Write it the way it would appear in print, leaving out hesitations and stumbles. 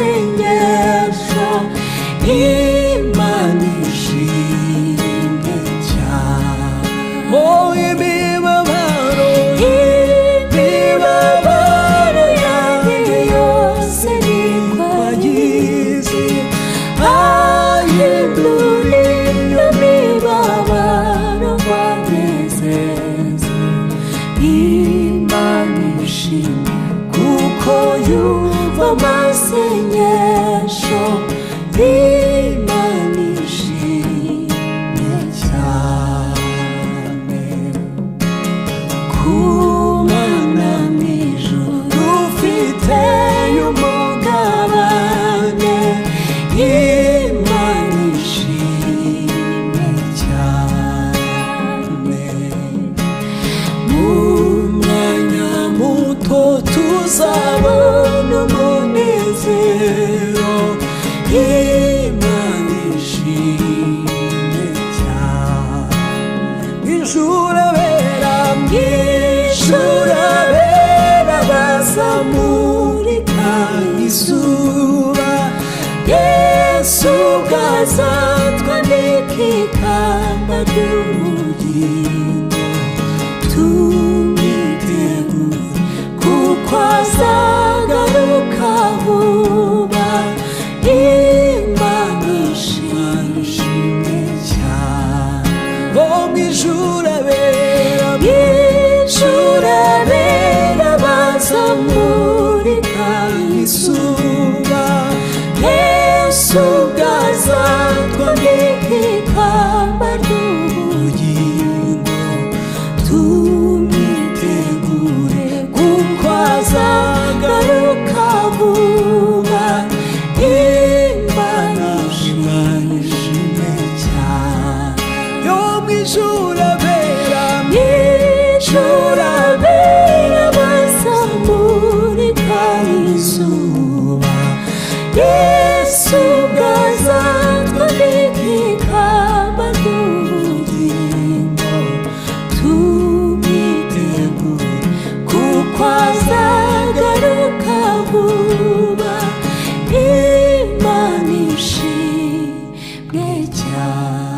amasengesho Imana ishimwe cyane imibabaro yanjye yose niko agize ahindura iyo mibabaro wanezeze Imana ishimwe kuko yumva amasengesho Imana ishimwe cyane ku Mana mw'ijuru ufite umugabane Imana ishimwe cyane mu mwanya muto tuzabona umunezero Imana ishimwe cyane mw'ijuru abera bazamurika izuba Yesu ubwazatwambika ikamba ry'ubugingo tumwitegure kuko azagaruka vuba Imana ishimwe cyane mw'ijuru abera bazamurika izuba Yesu ubwazatwambika ikamba ry'ubugingo tumwitegure kuko azagaruka vuba Imana ishimwe cyane yo mw'ijuru abera bazamurika izuba Yesu ubwazatwambika ikamba ry'ubugingo tumwitegure kuko azagaruka vuba Imana ishimwe cyane